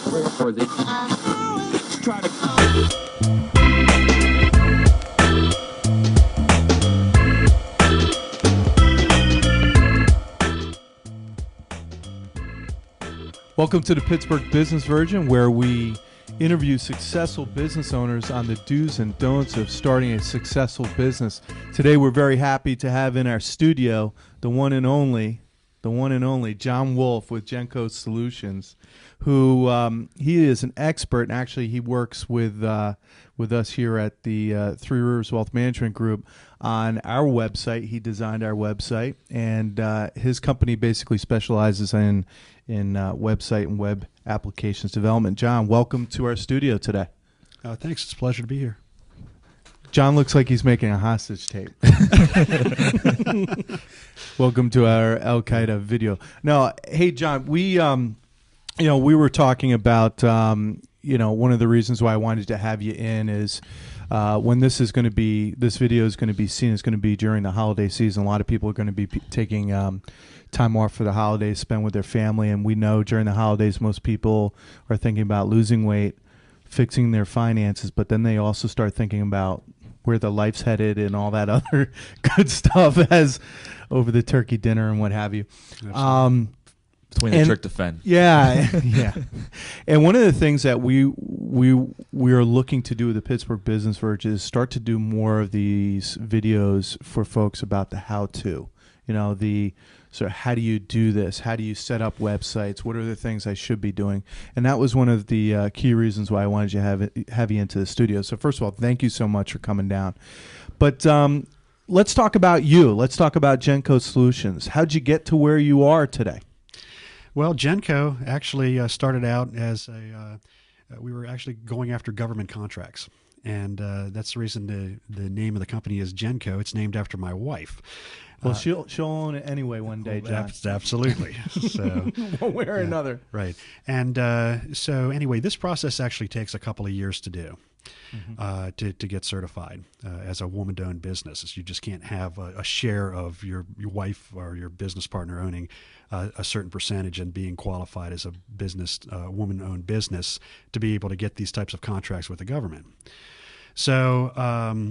Or they try to. Welcome to the Pittsburgh Business Virgin, where we interview successful business owners on the do's and don'ts of starting a successful business. Today, we're very happy to have in our studio the one and only John Wolffe with Jennco Solutions, who he is an expert, and actually he works with us here at the Three Rivers Wealth Management Group on our website. He designed our website, and his company basically specializes in website and web applications development. John, welcome to our studio today. Thanks. It's a pleasure to be here. John looks like he's making a hostage tape. Welcome to our Al Qaeda video. No, hey John, we were talking about one of the reasons why I wanted to have you in is when this video is going to be seen, it's going to be during the holiday season. A lot of people are going to be taking time off for the holidays, spend with their family, and we know during the holidays most people are thinking about losing weight, fixing their finances, but then they also start thinking about where the life's headed and all that other good stuff as over the turkey dinner and what have you. Between the trick to fend. Yeah, yeah. And one of the things that we are looking to do with the Pittsburgh Business Virgin is start to do more of these videos for folks about the how-to. So how do you do this? How do you set up websites? What are the things I should be doing? And that was one of the key reasons why I wanted to have you into the studio. So first of all, thank you so much for coming down. But let's talk about you. Let's talk about Jennco Solutions. How'd you get to where you are today? Well, Jennco actually started out as we were actually going after government contracts. And that's the reason the name of the company is Jennco. It's named after my wife. Well, she'll own it anyway one day, John. Absolutely. So, one way or another. Right. And so anyway, this process actually takes a couple of years to do. To get certified as a woman-owned business. You just can't have a share of your wife or your business partner owning a certain percentage and being qualified as a business woman-owned business to be able to get these types of contracts with the government. So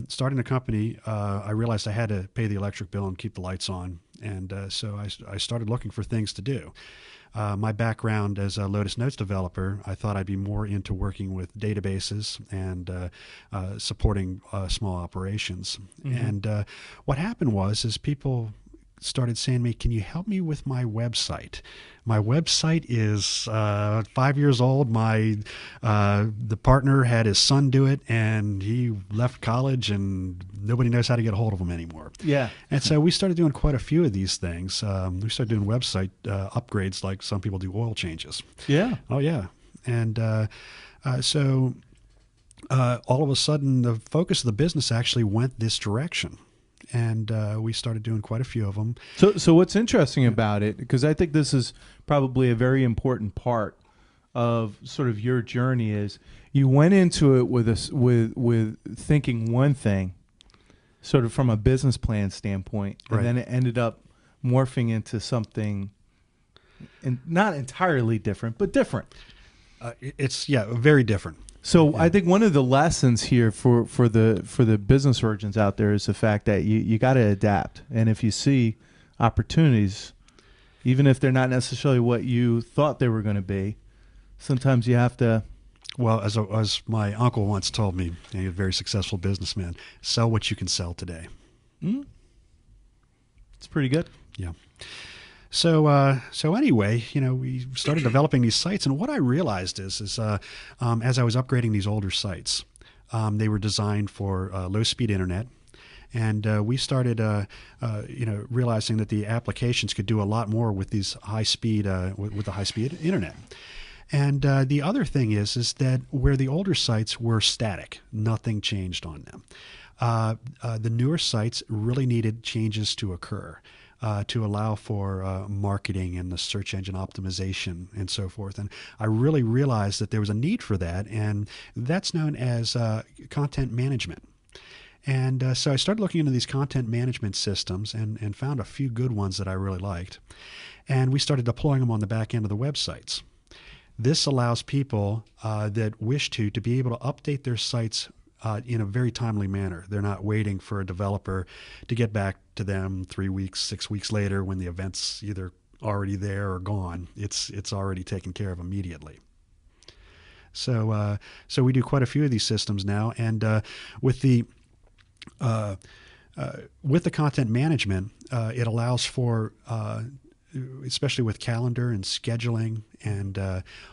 starting the company, I realized I had to pay the electric bill and keep the lights on, and so I started looking for things to do. My background as a Lotus Notes developer, I thought I'd be more into working with databases and supporting small operations. And what happened was people started saying to me, "Can you help me with my website? My website is 5 years old. The partner had his son do it, and he left college, and nobody knows how to get a hold of him anymore." Yeah. And so we started doing quite a few of these things. We started doing website upgrades like some people do oil changes. Yeah. Oh, yeah. And so all of a sudden, the focus of the business actually went this direction. And we started doing quite a few of them. So what's interesting about it, because I think this is probably a very important part of sort of your journey, is you went into it with thinking one thing, sort of from a business plan standpoint, and then it ended up morphing into something, and not entirely different, but different. It's very different. So I think one of the lessons here for the business virgins out there is the fact that you got to adapt, and if you see opportunities, even if they're not necessarily what you thought they were going to be, sometimes you have to. Well, as my uncle once told me, he's a very successful businessman, sell what you can sell today. It's pretty good. Yeah. So anyway, we started developing these sites, and what I realized is as I was upgrading these older sites, they were designed for low-speed internet, and we started, realizing that the applications could do a lot more with these high-speed with the high-speed internet. And the other thing is that where the older sites were static, nothing changed on them. The newer sites really needed changes to occur. To allow for marketing and the search engine optimization and so forth. And I really realized that there was a need for that, and that's known as content management. And so I started looking into these content management systems and found a few good ones that I really liked. And we started deploying them on the back end of the websites. This allows people that wish to be able to update their sites in a very timely manner. They're not waiting for a developer to get back to them 3 weeks, 6 weeks later when the event's either already there or gone. It's already taken care of immediately. So we do quite a few of these systems now, and with the content management, it allows for especially with calendar and scheduling, and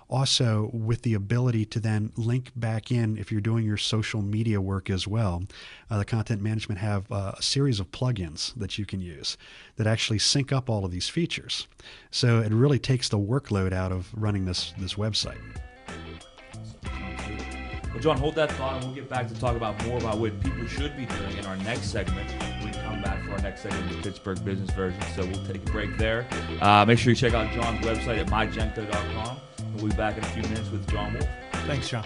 also with the ability to then link back in if you're doing your social media work as well. The content management have a series of plugins that you can use that actually sync up all of these features. So it really takes the workload out of running this website. Well, John, hold that thought, and we'll get back to talk about more about what people should be doing in our next segment. We come back for our next segment of the Pittsburgh Business Virgin, so we'll take a break there. Make sure you check out John's website at myjennco.com. We'll be back in a few minutes with John Wolffe. Thanks, John.